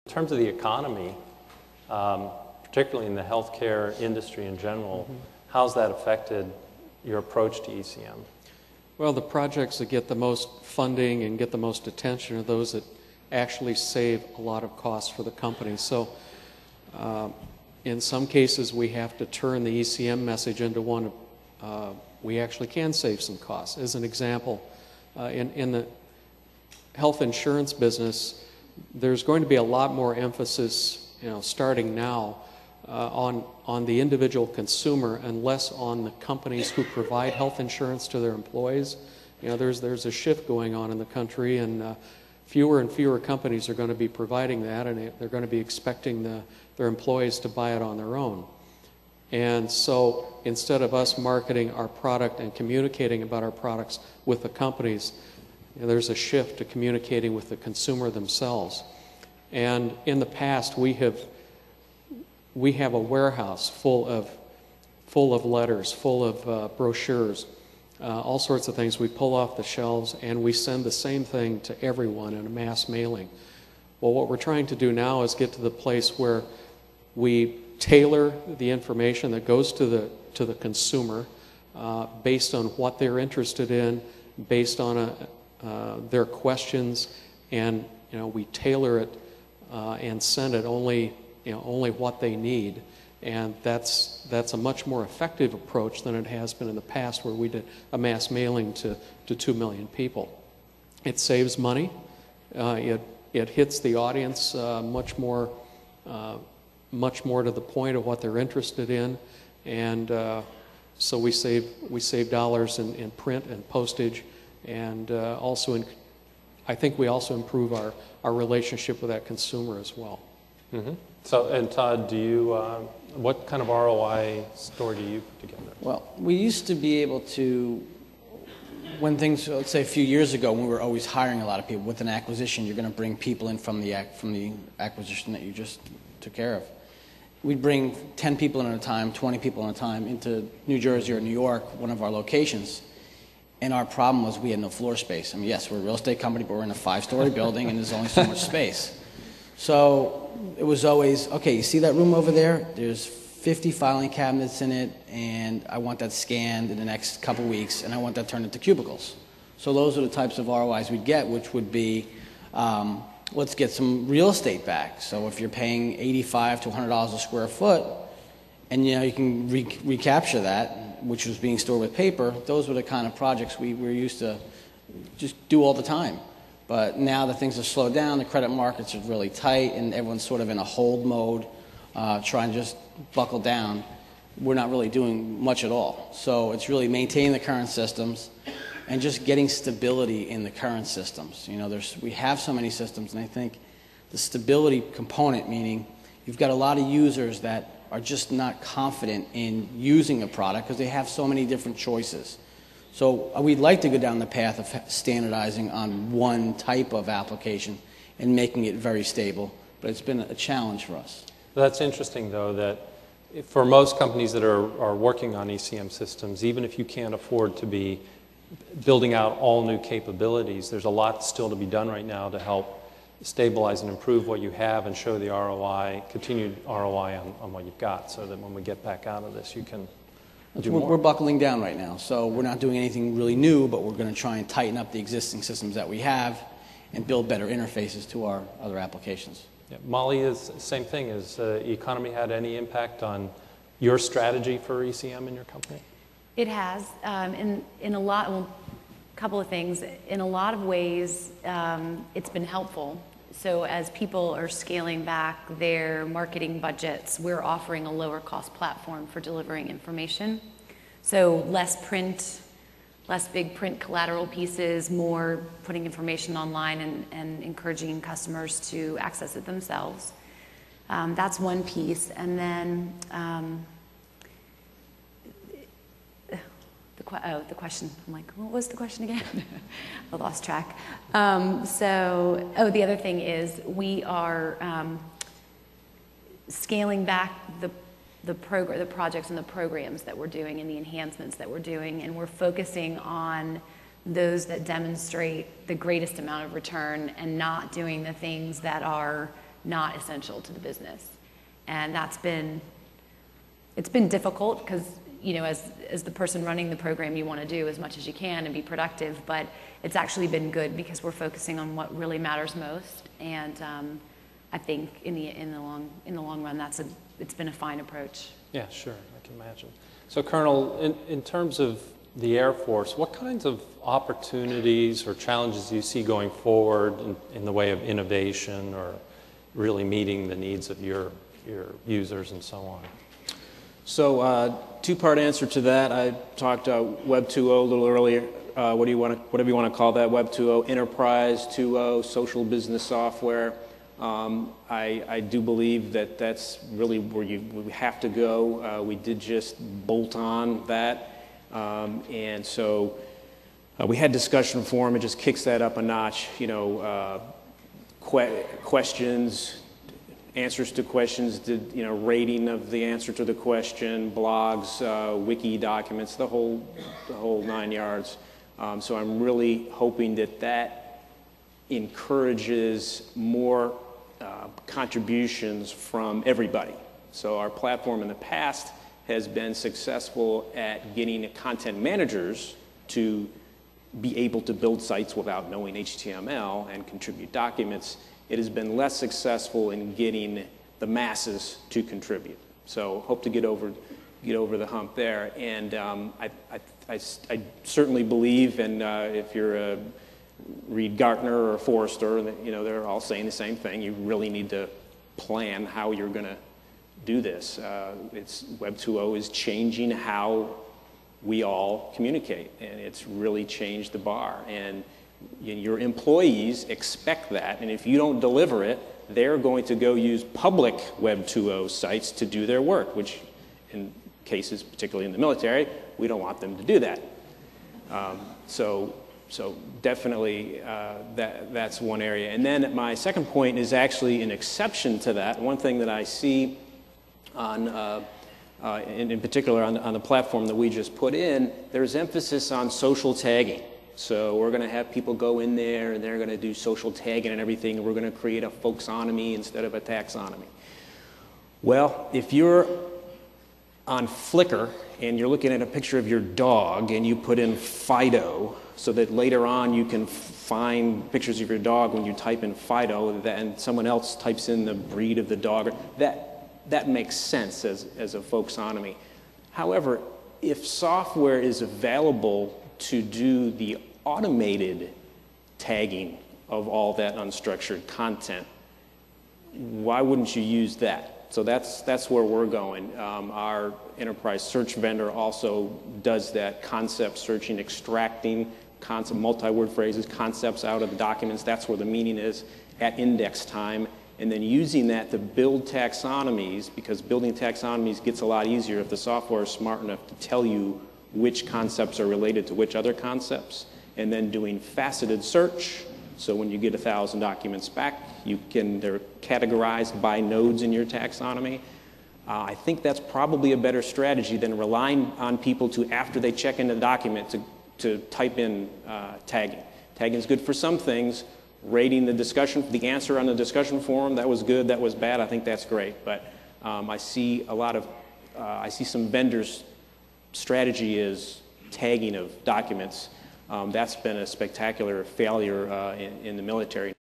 In terms of the economy, particularly in the healthcare industry in general, how's that affected your approach to ECM? Well, the projects that get the most funding and get the most attention are those that actually save a lot of costs for the company. So in some cases, we have to turn the ECM message into one we actually can save some costs. As an example, in the health insurance business, there's going to be a lot more emphasis, starting now, on the individual consumer and less on the companies who provide health insurance to their employees. There's a shift going on in the country, and fewer and fewer companies are going to be providing that, and they're going to be expecting their employees to buy it on their own. And so instead of us marketing our product and communicating about our products with the companies, there's a shift to communicating with the consumer themselves. And in the past, we have a warehouse full of letters, full of brochures, all sorts of things we pull off the shelves, and we send the same thing to everyone in a mass mailing. Well, what we're trying to do now is get to the place where we tailor the information that goes to the consumer based on what they're interested in, based on their questions, and we tailor it and send it only what they need. And that's a much more effective approach than it has been in the past, where we did a mass mailing to 2 million people. It saves money. It hits the audience much more to the point of what they're interested in, and so we save dollars in print and postage, and I think we also improve our relationship with that consumer as well. Mm-hmm. So, and Todd, what kind of ROI story do you put together? Well, we used to be able to, when things, let's say a few years ago, when we were always hiring a lot of people, with an acquisition, you're going to bring people in from the acquisition that you just took care of. We'd bring 10 people in at a time, 20 people at a time into New Jersey or New York, one of our locations. And our problem was we had no floor space. I mean, yes, we're a real estate company, but we're in a 5-story building and there's only so much space. So it was always, okay, you see that room over there? There's 50 filing cabinets in it, and I want that scanned in the next couple weeks, and I want that turned into cubicles. So those are the types of ROIs we'd get, which would be, let's get some real estate back. So if you're paying $85 to $100 a square foot, and you can recapture that, which was being stored with paper, those were the kind of projects we were used to just do all the time. But now that things have slowed down, the credit markets are really tight, and everyone's sort of in a hold mode, trying to just buckle down. We're not really doing much at all. So it's really maintaining the current systems and just getting stability in the current systems. We have so many systems, and I think the stability component, meaning you've got a lot of users that are just not confident in using a product because they have so many different choices. So we'd like to go down the path of standardizing on one type of application and making it very stable, but it's been a challenge for us. That's interesting, though, that for most companies that are working on ECM systems, even if you can't afford to be building out all new capabilities, there's a lot still to be done right now to help stabilize and improve what you have and show the ROI, continued ROI on what you've got, so that when we get back out of this, you can do more. We're buckling down right now, so we're not doing anything really new, but we're going to try and tighten up the existing systems that we have and build better interfaces to our other applications. Yeah. Molly, is the same thing. Has the economy had any impact on your strategy for ECM in your company? It has. In a lot, well, a couple of things. In a lot of ways, it's been helpful. So as people are scaling back their marketing budgets, we're offering a lower cost platform for delivering information. So less print, less big print collateral pieces, more putting information online and encouraging customers to access it themselves. That's one piece. And then the question, I'm like, what was the question again? I lost track. The other thing is we are scaling back the projects and the programs that we're doing and the enhancements that we're doing, and we're focusing on those that demonstrate the greatest amount of return and not doing the things that are not essential to the business. And it's been difficult because, you know, as the person running the program, you want to do as much as you can and be productive, but it's actually been good because we're focusing on what really matters most. And I think in the long run, it's been a fine approach. Yeah, sure, I can imagine. So, Colonel, in terms of the Air Force, what kinds of opportunities or challenges do you see going forward in the way of innovation or really meeting the needs of your users and so on? So, two-part answer to that. I talked Web 2.0 a little earlier. Whatever you want to call that, Web 2.0, Enterprise 2.0, social business software. I do believe that that's really where we have to go. We did just bolt on that. And so we had discussion forum. It just kicks that up a notch. You know, questions, answers to questions, rating of the answer to the question, blogs, wiki documents, the whole 9 yards. So I'm really hoping that encourages more contributions from everybody. So our platform in the past has been successful at getting content managers to be able to build sites without knowing HTML and contribute documents. It has been less successful in getting the masses to contribute. So hope to get over the hump there. And I certainly believe, and if you're read Gartner or Forrester, you know, they're all saying the same thing. You really need to plan how you're going to do this. Web 2.0 is changing how we all communicate, and it's really changed the bar. And your employees expect that, and if you don't deliver it, they're going to go use public Web 2.0 sites to do their work, which in cases, particularly in the military, we don't want them to do that. So definitely that's one area. And then my second point is actually an exception to that. One thing that I see in particular on the platform that we just put in, there's emphasis on social tagging. So we're going to have people go in there and they're going to do social tagging and everything, and we're going to create a folksonomy instead of a taxonomy. Well, if you're on Flickr and you're looking at a picture of your dog and you put in Fido so that later on you can find pictures of your dog when you type in Fido, and someone else types in the breed of the dog, that makes sense as a folksonomy. However, if software is available to do the automated tagging of all that unstructured content, why wouldn't you use that? So that's where we're going. Our enterprise search vendor also does that concept searching, extracting multi-word phrases, concepts out of the documents. That's where the meaning is at index time. And then using that to build taxonomies, because building taxonomies gets a lot easier if the software is smart enough to tell you which concepts are related to which other concepts, and then doing faceted search. So when you get 1,000 documents back, they're categorized by nodes in your taxonomy. I think that's probably a better strategy than relying on people to, after they check in the document, to type in tagging. Tagging is good for some things. Rating the answer on the discussion forum, that was good, that was bad, I think that's great. But I see some vendors' strategy is tagging of documents. That's been a spectacular failure in the military.